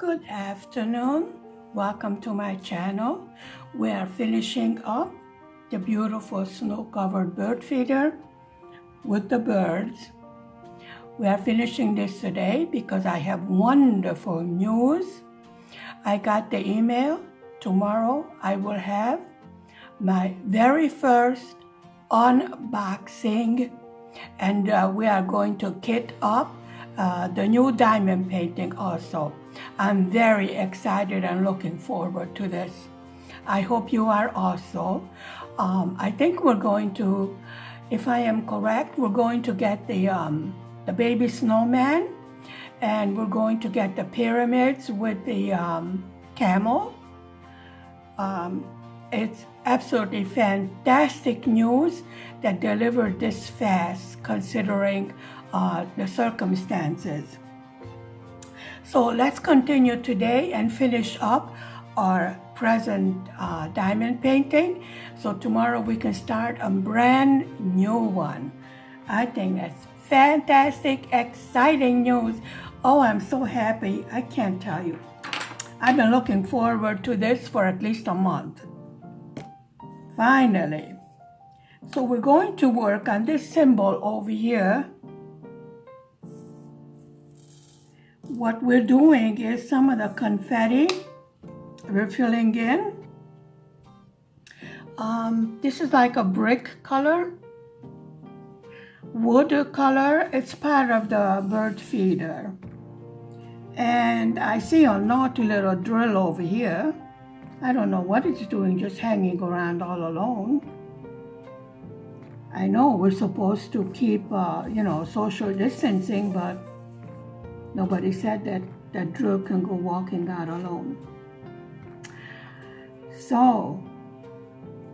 Good afternoon. Welcome to my channel. We are finishing up the beautiful snow-covered bird feeder with the birds. We are finishing this today because I have wonderful news. I got the email. Tomorrow I will have my very first unboxing, and we are going to kit up the new diamond painting also. I'm very excited and looking forward to this. I hope you are also. I think we're going to, if I am correct, we're going to get the baby snowman, and we're going to get the pyramids with the camel. It's absolutely fantastic news that delivered this fast considering the circumstances. So let's continue today and finish up our present diamond painting. So tomorrow we can start a brand new one. I think that's fantastic, exciting news. Oh, I'm so happy. I can't tell you. I've been looking forward to this for at least a month. Finally. So we're going to work on this symbol over here. What we're doing is some of the confetti we're filling in. This is like a brick color, wood color. It's part of the bird feeder. And I see a naughty little drill over here. I don't know what it's doing, just hanging around all alone. I know we're supposed to keep, social distancing, but nobody said that that drill can go walking out alone. So,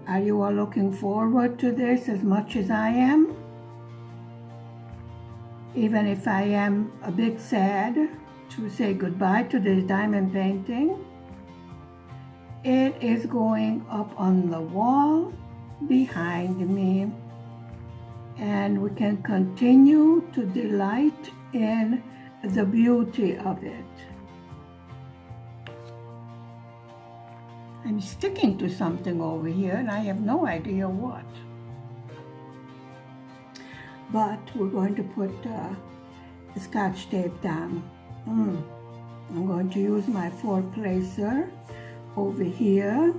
are you all looking forward to this as much as I am? Even if I am a bit sad to say goodbye to this diamond painting, it is going up on the wall behind me, and we can continue to delight in the beauty of it. I'm sticking to something over here and I have no idea what. But we're going to put the Scotch tape down. I'm going to use my 4-placer over here.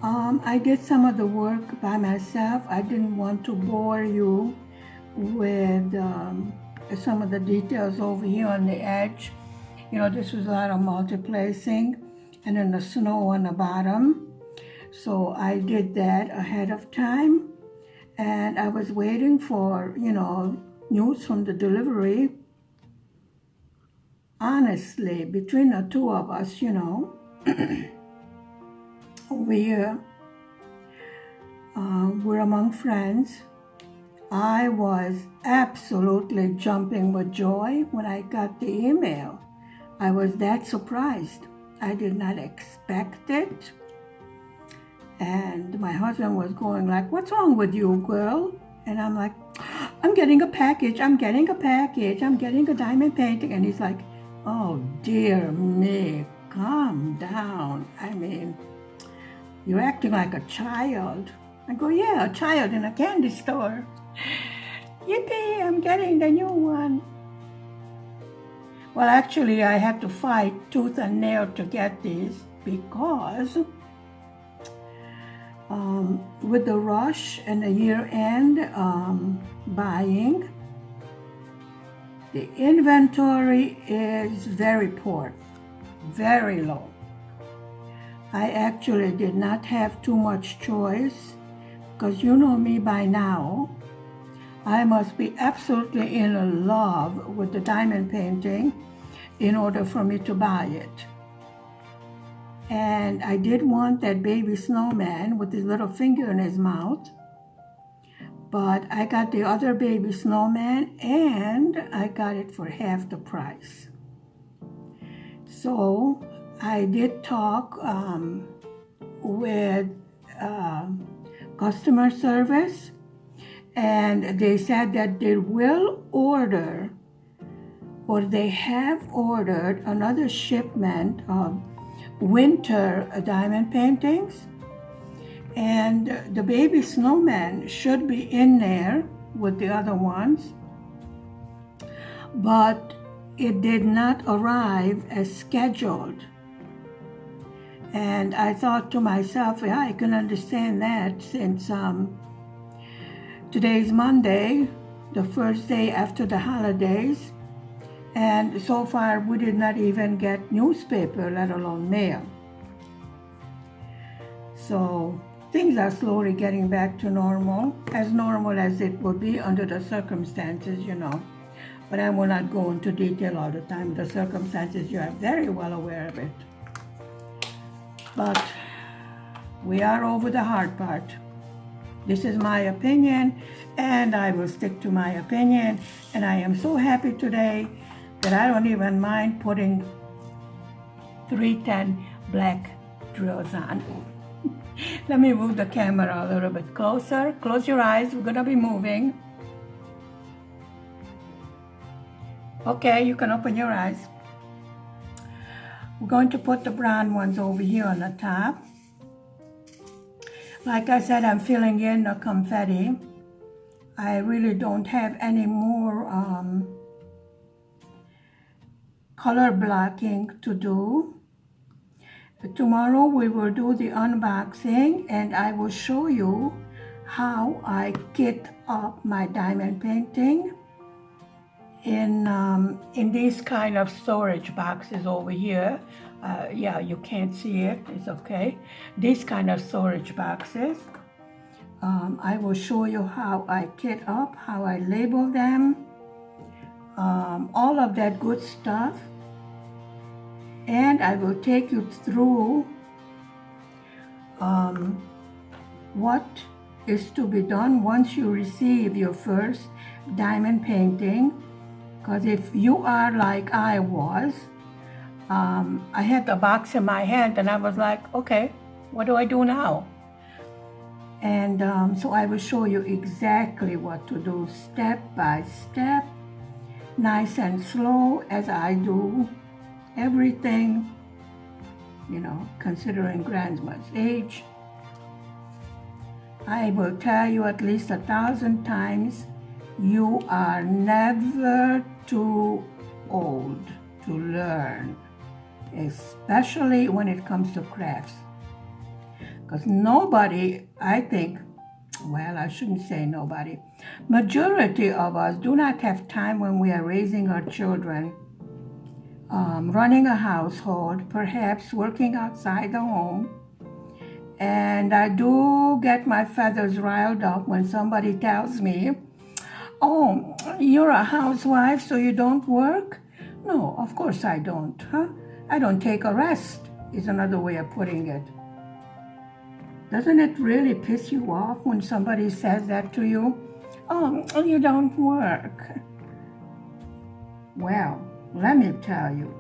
I did some of the work by myself. I didn't want to bore you with some of the details over here on the edge. This was a lot of multi-placing and then the snow on the bottom. So I did that ahead of time, and I was waiting for, news from the delivery. Honestly, between the two of us, over here, we're among friends. I was absolutely jumping with joy when I got the email. I was that surprised. I did not expect it. And my husband was going like, "What's wrong with you, girl?" And I'm like, "I'm getting a package, I'm getting a package, I'm getting a diamond painting." And he's like, "Oh, dear me, calm down. I mean, you're acting like a child." I go, "Yeah, a child in a candy store. Yippee, I'm getting the new one." Well, actually, I had to fight tooth and nail to get these because with the rush and the year-end buying, the inventory is very poor, very low. I actually did not have too much choice because you know me by now. I must be absolutely in love with the diamond painting in order for me to buy it. And I did want that baby snowman with his little finger in his mouth, but I got the other baby snowman and I got it for half the price. So I did talk with customer service, and they said that they will order or they have ordered another shipment of winter diamond paintings, and the baby snowman should be in there with the other ones, but it did not arrive as scheduled. And I thought to myself, yeah, I can understand that, since today's Monday, the first day after the holidays, and so far we did not even get newspaper, let alone mail. So things are slowly getting back to normal as it would be under the circumstances, But I will not go into detail all the time. The circumstances, you are very well aware of it. But we are over the hard part. This is my opinion, and I will stick to my opinion. And I am so happy today that I don't even mind putting 310 black drills on. Let me move the camera a little bit closer. Close your eyes. We're going to be moving. Okay, you can open your eyes. We're going to put the brown ones over here on the top. Like I said, I'm filling in the confetti. I really don't have any more color blocking to do. Tomorrow we will do the unboxing, and I will show you how I kit up my diamond painting in these kind of storage boxes over here. Yeah, you can't see it, it's okay. These kind of storage boxes. I will show you how I kit up, how I label them, all of that good stuff. And I will take you through what is to be done once you receive your first diamond painting. Because if you are like I was, I had the box in my hand and I was like, okay, what do I do now? And so I will show you exactly what to do step by step, nice and slow, as I do everything, considering grandma's age. I will tell you at least 1,000 times, you are never too old to learn, especially when it comes to crafts. Because nobody, I think, well, I shouldn't say nobody, majority of us do not have time when we are raising our children, running a household, perhaps working outside the home. And I do get my feathers riled up when somebody tells me, oh, you're a housewife, so you don't work? No, of course I don't, I don't take a rest, is another way of putting it. Doesn't it really piss you off when somebody says that to you? Oh, you don't work. Well, let me tell you,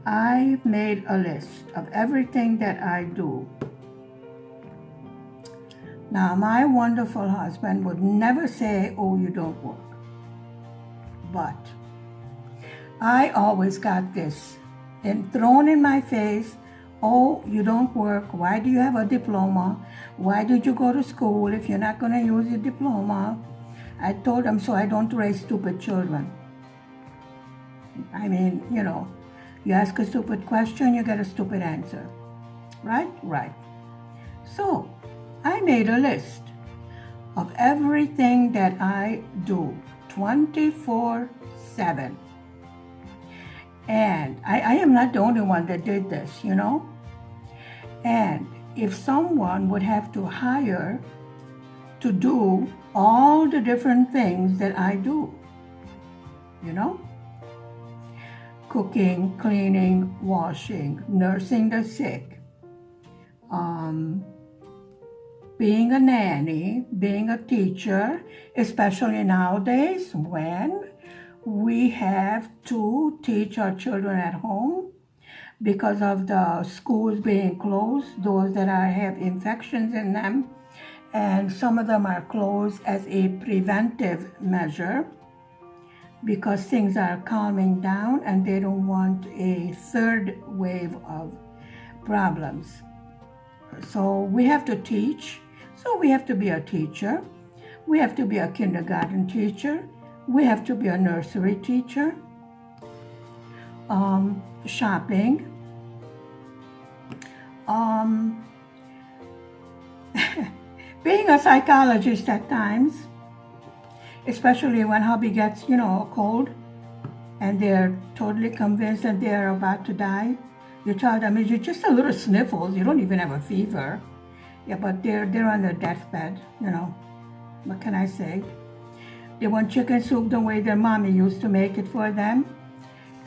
I made a list of everything that I do. Now, my wonderful husband would never say, oh, you don't work. But I always got this thrown in my face. Oh, you don't work. Why do you have a diploma? Why did you go to school if you're not going to use your diploma? I told him, so I don't raise stupid children. I mean, you ask a stupid question, you get a stupid answer. Right? Right. So I made a list of everything that I do 24/7. And I am not the only one that did this, And if someone would have to hire to do all the different things that I do, cooking, cleaning, washing, nursing the sick, being a nanny, being a teacher, especially nowadays when we have to teach our children at home because of the schools being closed, those that have infections in them, and some of them are closed as a preventive measure. because things are calming down and they don't want a third wave of problems. So we have to teach. So we have to be a teacher. We have to be a kindergarten teacher. We have to be a nursery teacher. Shopping. Being a psychologist at times, especially when hubby gets, a cold and they're totally convinced that they're about to die. You tell them it's just a little sniffles. You don't even have a fever. Yeah, but they're on their deathbed, What can I say? They want chicken soup the way their mommy used to make it for them.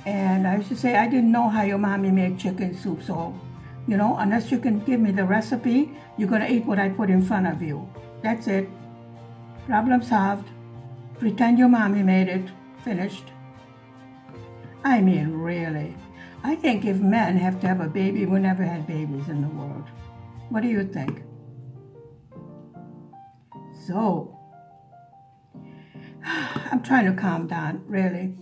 And I used to say, I didn't know how your mommy made chicken soup, so, unless you can give me the recipe, you're going to eat what I put in front of you. That's it. Problem solved. Pretend your mommy made it. Finished. I mean, really. I think if men have to have a baby, we never had babies in the world. What do you think? So, I'm trying to calm down, really.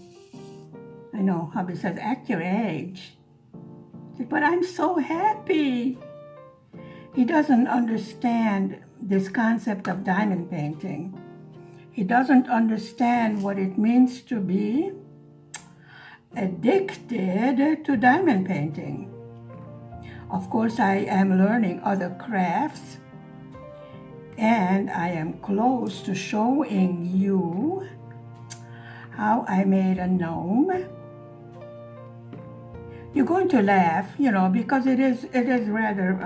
I know, hubby says, act your age. But I'm so happy. He doesn't understand this concept of diamond painting. He doesn't understand what it means to be addicted to diamond painting. Of course, I am learning other crafts, and I am close to showing you how I made a gnome. You're going to laugh, because it is rather,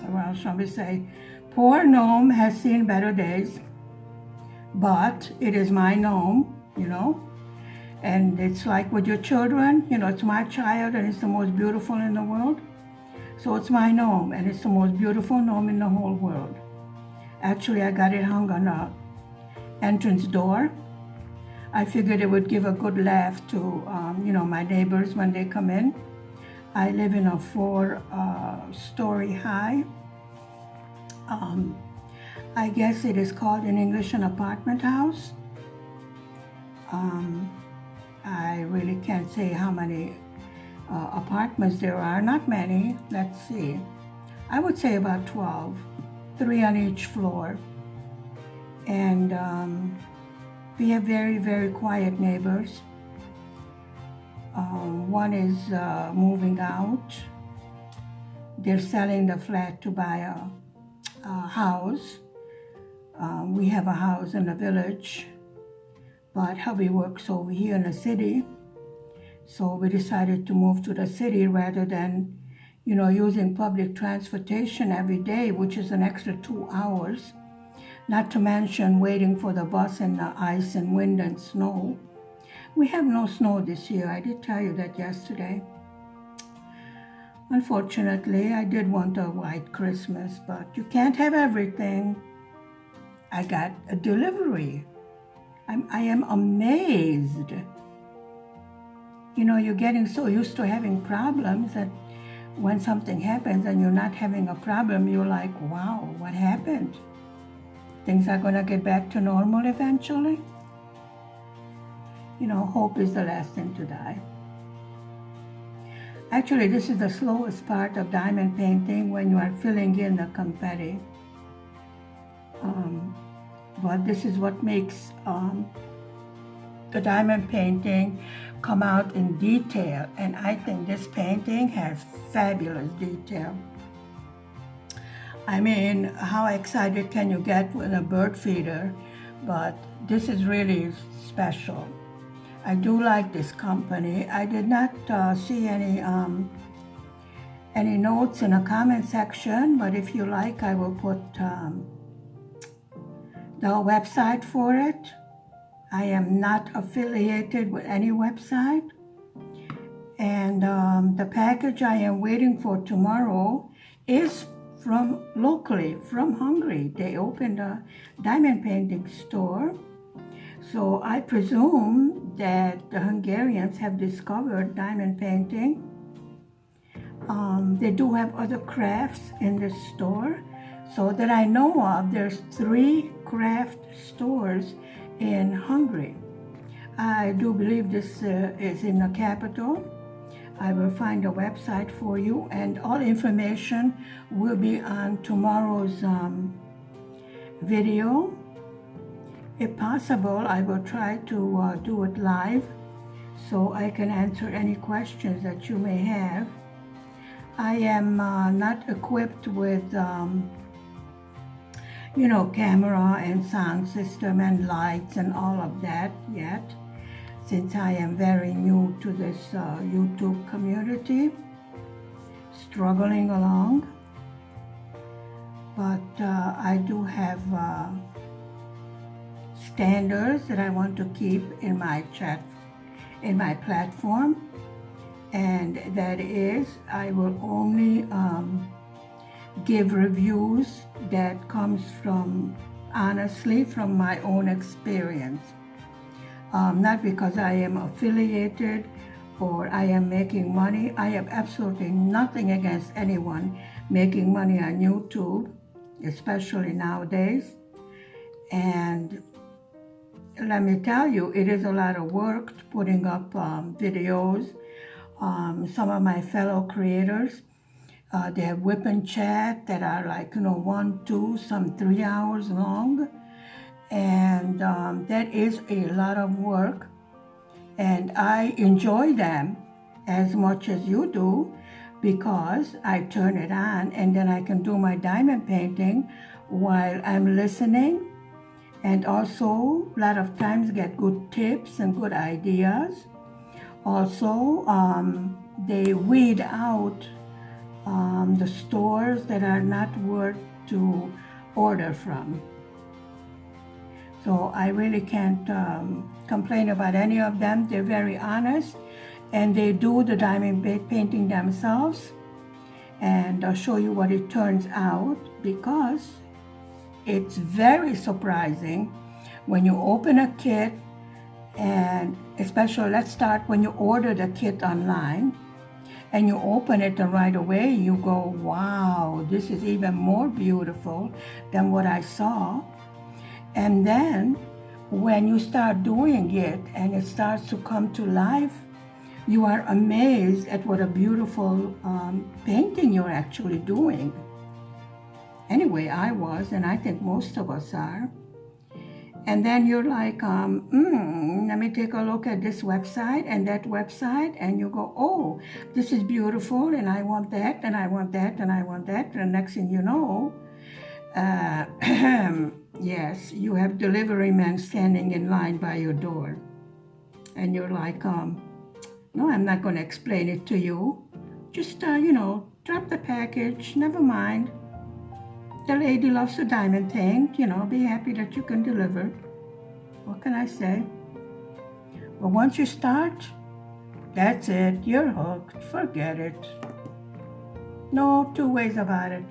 well, shall we say, poor gnome has seen better days, but it is my gnome, and it's like with your children, it's my child and it's the most beautiful in the world. So it's my gnome and it's the most beautiful gnome in the whole world. Actually, I got it hung on the entrance door. I figured it would give a good laugh to, my neighbors when they come in. I live in a 4-story high. I guess it is called in English an apartment house. I really can't say how many apartments there are. Not many. Let's see. I would say about 12, 3 on each floor. And we have very, very quiet neighbors. One is moving out. They're selling the flat to buy a house. We have a house in the village, but hubby works over here in the city. So we decided to move to the city rather than, using public transportation every day, which is an extra 2 hours. Not to mention waiting for the bus in the ice and wind and snow. We have no snow this year. I did tell you that yesterday. Unfortunately, I did want a white Christmas, but you can't have everything. I got a delivery. I am amazed. You're getting so used to having problems that when something happens and you're not having a problem, you're like, wow, what happened? Things are going to get back to normal eventually. Hope is the last thing to die. Actually, this is the slowest part of diamond painting when you are filling in the confetti. But this is what makes the diamond painting come out in detail. And I think this painting has fabulous detail. I mean, how excited can you get with a bird feeder? But this is really special. I do like this company. I did not see any notes in the comment section, but if you like, I will put the website for it. I am not affiliated with any website. And the package I am waiting for tomorrow is from locally, from Hungary. They opened a diamond painting store. So I presume that the Hungarians have discovered diamond painting. They do have other crafts in the store. So that I know of, there's 3 craft stores in Hungary. I do believe this is in the capital. I will find a website for you, and all information will be on tomorrow's video. If possible, I will try to do it live so I can answer any questions that you may have. I am not equipped with camera and sound system and lights and all of that yet, since I am very new to this YouTube community, struggling along. But I do have standards that I want to keep in my chat, in my platform, and that is I will only give reviews that comes from, honestly, from my own experience. Not because I am affiliated or I am making money. I have absolutely nothing against anyone making money on YouTube, especially nowadays. And let me tell you, it is a lot of work putting up videos. Some of my fellow creators, they have whip and chat that are like, 1, 2, some 3 hours long. And that is a lot of work. And I enjoy them as much as you do, because I turn it on and then I can do my diamond painting while I'm listening. And also, a lot of times get good tips and good ideas. Also, they weed out the stores that are not worth to order from. So I really can't complain about any of them. They're very honest, and they do the diamond painting themselves, and I'll show you what it turns out, because it's very surprising when you open a kit, and especially, let's start when you order the kit online and you open it, and right away you go, wow, this is even more beautiful than what I saw. And then when you start doing it and it starts to come to life, you are amazed at what a beautiful painting you're actually doing. Anyway, I was, and I think most of us are. And then you're like, let me take a look at this website and that website, and you go, oh, this is beautiful, and I want that, and I want that, and I want that. And the next thing you know, yes, you have delivery men standing in line by your door. And you're like, no, I'm not going to explain it to you. Just, drop the package, never mind. The lady loves the diamond thing, be happy that you can deliver. What can I say? But once you start, that's it, you're hooked, forget it. No two ways about it.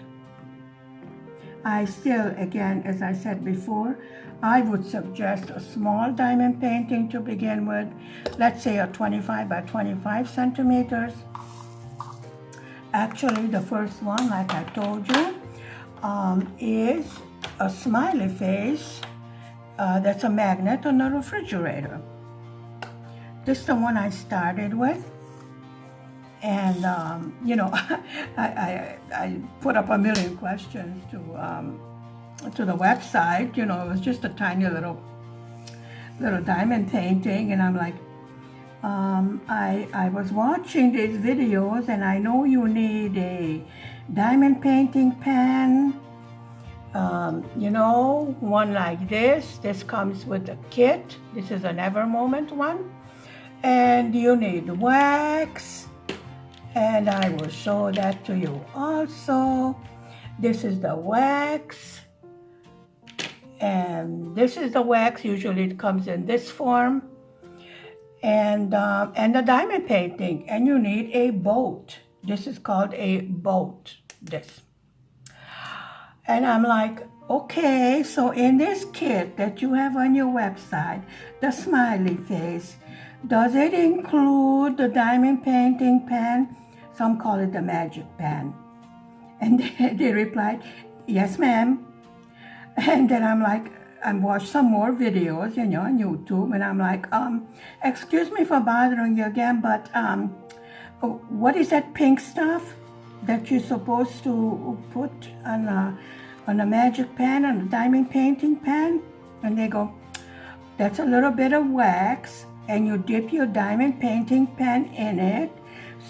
I still, again, as I said before, I would suggest a small diamond painting to begin with. Let's say a 25 by 25 centimeters. Actually, the first one, like I told you, is a smiley face that's a magnet on the refrigerator. This is the one I started with. And, I put up a million questions to the website. It was just a tiny little diamond painting. And I'm like, I was watching these videos, and I know you need a diamond painting pen, one like this. This comes with a kit. This is an EverMoment one. And you need wax. And I will show that to you also. This is the wax. And this is the wax. Usually it comes in this form. And the diamond painting. And you need a boat. This is called a boat. This. And I'm like, okay, so in this kit that you have on your website, the smiley face, does it include the diamond painting pen? Some call it the magic pen. And they replied, yes, ma'am. And then I'm like, I watched some more videos, you know, on YouTube, and I'm like, excuse me for bothering you again, but what is that pink stuff that you're supposed to put on a magic pen, on a diamond painting pen? And they go, that's a little bit of wax, and you dip your diamond painting pen in it,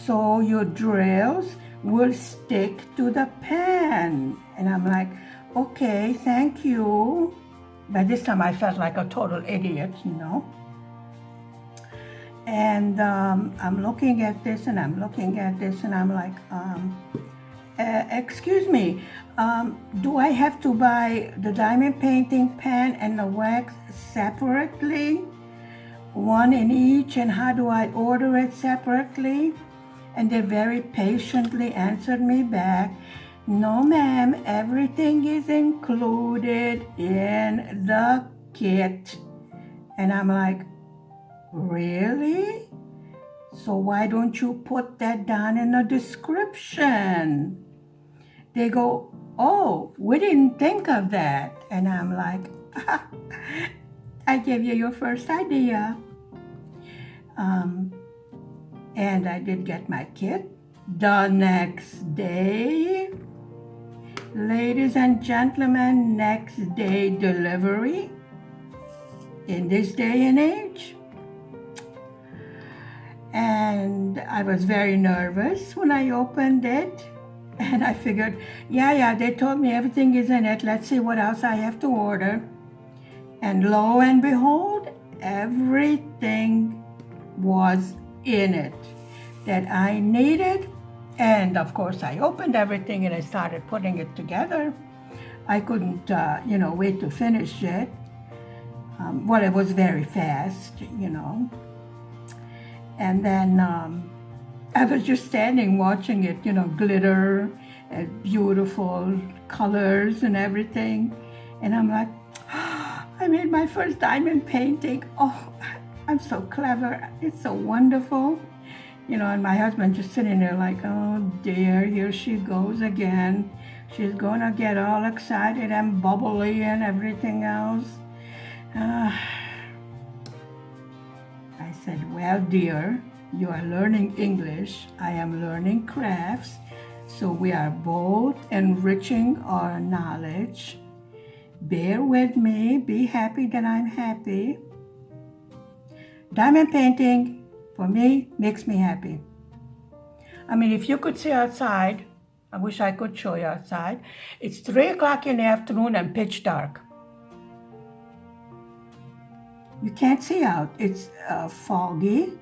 so your drills will stick to the pen. And I'm like, okay, thank you. By this time I felt like a total idiot, you know. And I'm looking at this and I'm looking at this and I'm like, excuse me, do I have to buy the diamond painting pen and the wax separately? One in each, and how do I order it separately? And they very patiently answered me back, no ma'am, everything is included in the kit. And I'm like, really? So why don't you put that down in the description? They go, oh, we didn't think of that. And I'm like, I gave you your first idea. And I did get my kit the next day. Ladies and gentlemen, next day delivery in this day and age. And I was very nervous when I opened it. And I figured, yeah, they told me everything is in it. Let's see what else I have to order. And lo and behold, everything was in it that I needed. And of course, I opened everything and I started putting it together. I couldn't, wait to finish it. Well, it was very fast, you know. And then I was just standing watching it, you know, glitter and beautiful colors and everything. And I'm like, I made my first diamond painting. Oh, I'm so clever. It's so wonderful. You know, and my husband just sitting there like, oh dear, here she goes again. She's gonna get all excited and bubbly and everything else. I said, well, dear, you are learning English. I am learning crafts. So we are both enriching our knowledge. Bear with me. Be happy that I'm happy. Diamond painting, for me, makes me happy. I mean, if you could see outside, I wish I could show you outside. It's 3 o'clock in the afternoon and pitch dark. You can't see out. It's foggy.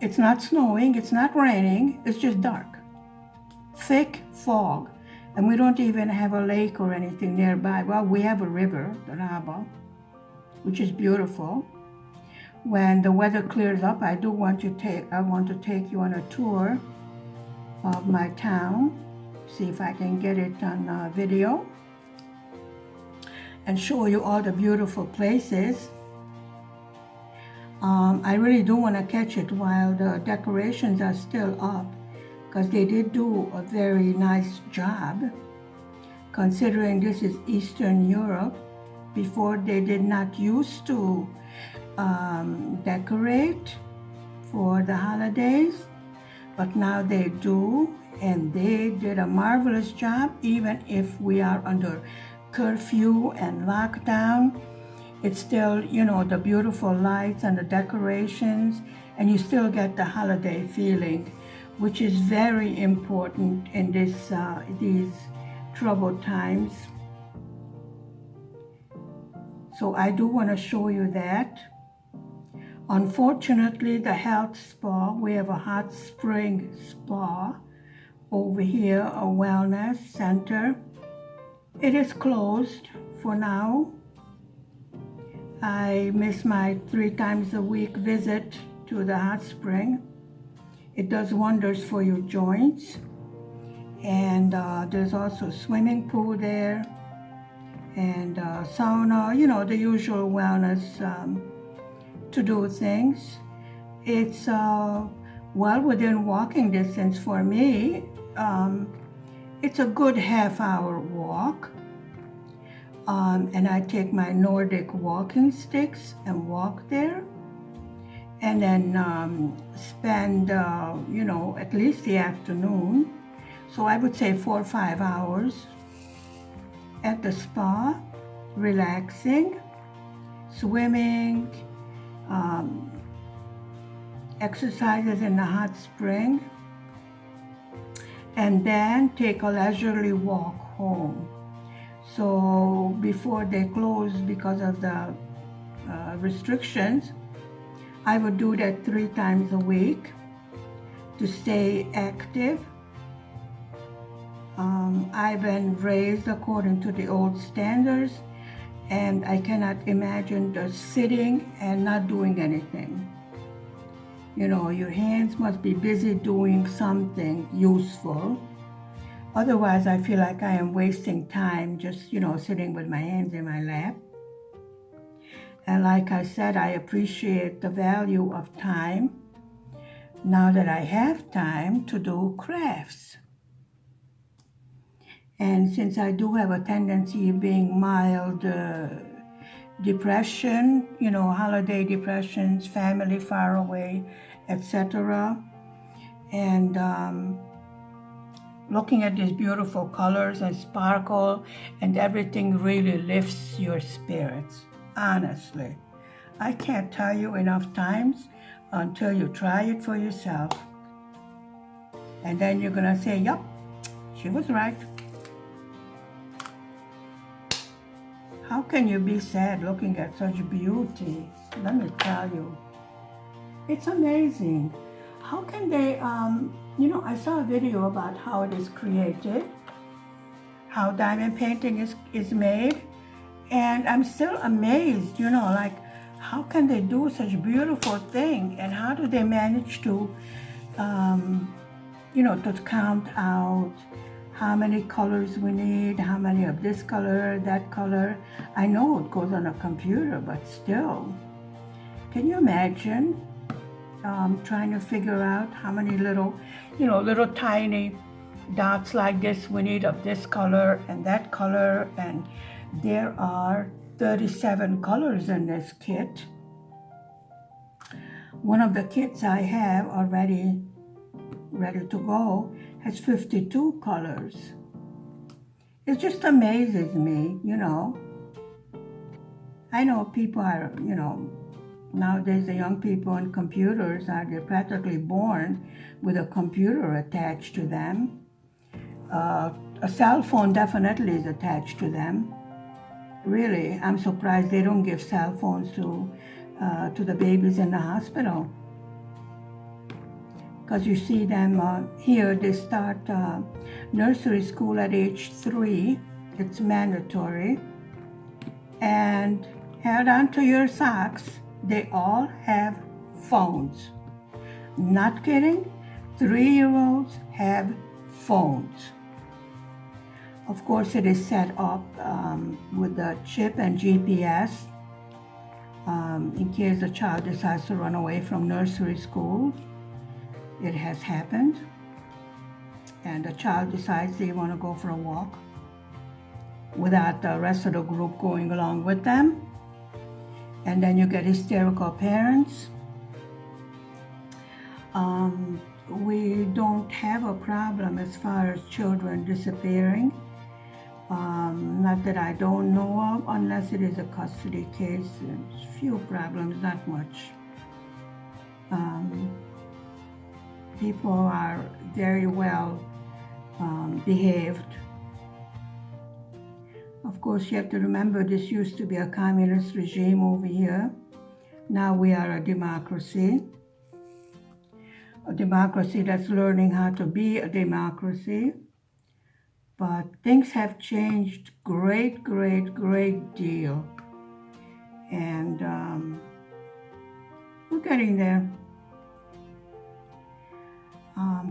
It's not snowing. It's not raining. It's just dark. Thick fog. And we don't even have a lake or anything nearby. Well, we have a river, the Raba, which is beautiful. When the weather clears up, I want to take you on a tour of my town. See if I can get it on video and show you all the beautiful places. I really do want to catch it while the decorations are still up, because they did do a very nice job, considering this is Eastern Europe. Before, they did not used to decorate for the holidays, but now they do, and they did a marvelous job. Even if we are under curfew and lockdown, it's still, you know, the beautiful lights and the decorations, and you still get the holiday feeling, which is very important in these troubled times. So I do want to show you that. Unfortunately, the health spa, we have a hot spring spa over here, a wellness center. It is closed for now. I miss my 3 times a week visit to the hot spring. It does wonders for your joints. And there's also a swimming pool there, and sauna, you know, the usual wellness to do things. It's well within walking distance for me. It's a good half-hour walk. And I take my Nordic walking sticks and walk there. And then spend, at least the afternoon. So I would say 4 or 5 hours at the spa, relaxing, swimming, exercises in the hot spring, and then take a leisurely walk home. So before they close because of the restrictions, I would do that 3 times a week to stay active. I've been raised according to the old standards, and I cannot imagine just sitting and not doing anything. Your hands must be busy doing something useful. Otherwise, I feel like I am wasting time just, sitting with my hands in my lap. And like I said, I appreciate the value of time now that I have time to do crafts. And since I do have a tendency of being mild depression, holiday depressions, family far away, etc. And looking at these beautiful colors and sparkle and everything really lifts your spirits, honestly. I can't tell you enough times until you try it for yourself. And then you're gonna say, yep, she was right. How can you be sad looking at such beauty? Let me tell you. It's amazing. How can they, I saw a video about how it is created, how diamond painting is made, and I'm still amazed, how can they do such a beautiful thing, and how do they manage to, to count out how many colors we need, how many of this color, that color. I know it goes on a computer, but still. Can you imagine trying to figure out how many little tiny dots like this we need of this color and that color, and there are 37 colors in this kit. One of the kits I have already ready to go has 52 colors. It just amazes me, I know people are, nowadays the young people in computers they're practically born with a computer attached to them. A cell phone definitely is attached to them. Really, I'm surprised they don't give cell phones to the babies in the hospital. Because you see them here, they start nursery school at age 3. It's mandatory. And held on to your socks, they all have phones. Not kidding, 3-year-olds have phones. Of course, it is set up with the chip and GPS in case the child decides to run away from nursery school. It has happened, and the child decides they want to go for a walk without the rest of the group going along with them, and then you get hysterical parents. We don't have a problem as far as children disappearing, not that I don't know of, unless it is a custody case. There's few problems, not much. People are very well behaved. Of course, you have to remember this used to be a communist regime over here. Now we are a democracy that's learning how to be a democracy. But things have changed great deal. And we're getting there.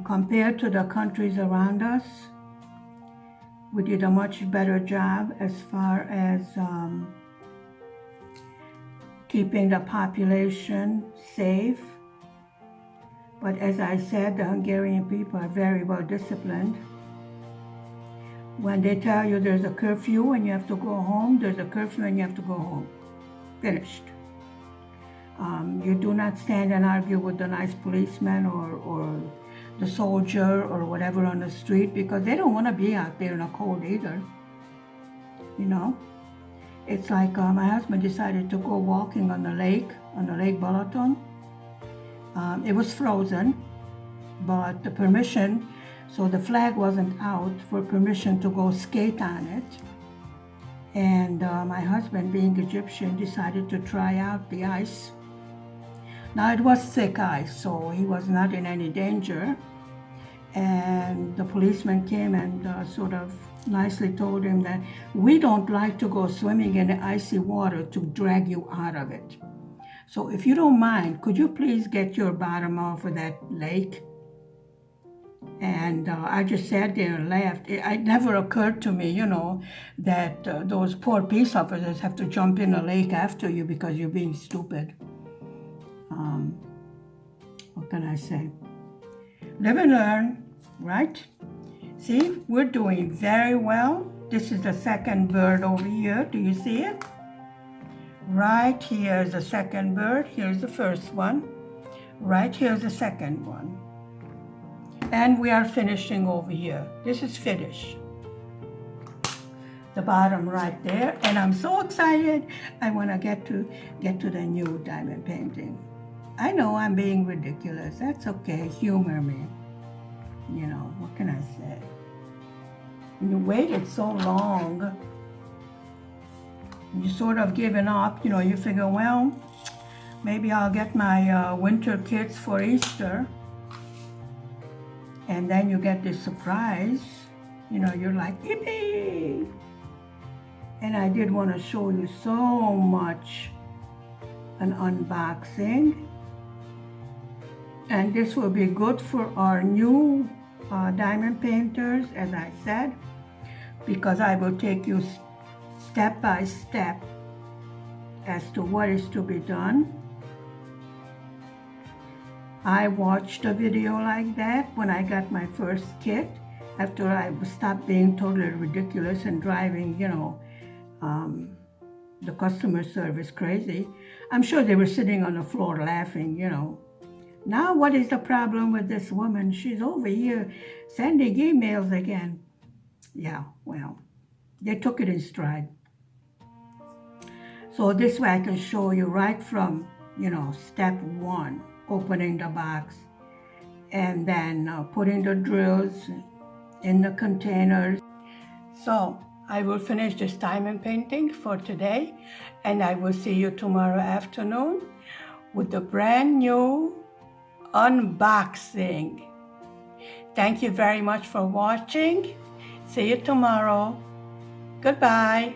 Compared to the countries around us, we did a much better job as far as keeping the population safe. But as I said, the Hungarian people are very well disciplined. When they tell you there's a curfew and you have to go home, there's a curfew and you have to go home. Finished. You do not stand and argue with the nice policeman or the soldier or whatever on the street, because they don't want to be out there in the cold either. You know? It's like my husband decided to go walking on the Lake Balaton. It was frozen, but the permission, so the flag wasn't out for permission to go skate on it. And my husband, being Egyptian, decided to try out the ice. Now it was thick ice, so he was not in any danger. And the policeman came and sort of nicely told him that we don't like to go swimming in the icy water to drag you out of it. So if you don't mind, could you please get your bottom off of that lake? And I just sat there and laughed. It never occurred to me, you know, that those poor peace officers have to jump in the lake after you because you're being stupid. What can I say? Live and learn, right? See, we're doing very well. This is the second bird over here. Do you see it? Right here is the second bird. Here's the first one. Right here is the second one. And we are finishing over here. This is finished. The bottom right there. And I'm so excited. I want to get to the new diamond painting. I know I'm being ridiculous. That's okay. Humor me. You know, what can I say? When you waited so long, you sort of given up, you know, you figure, well, maybe I'll get my winter kits for Easter. And then you get this surprise, you know, you're like, yippee! And I did want to show you so much an unboxing. And this will be good for our new diamond painters, as I said, because I will take you step by step as to what is to be done. I watched a video like that when I got my first kit, after I stopped being totally ridiculous and driving, you know, the customer service crazy. I'm sure they were sitting on the floor laughing, you know. Now what is the problem with this woman? She's over here sending emails again. Yeah, well, they took it in stride. So this way I can show you right from, you know, step one, opening the box, and then putting the drills in the containers. So I will finish this diamond painting for today, and I will see you tomorrow afternoon with the brand new unboxing. Thank you very much for watching. See you tomorrow. Goodbye.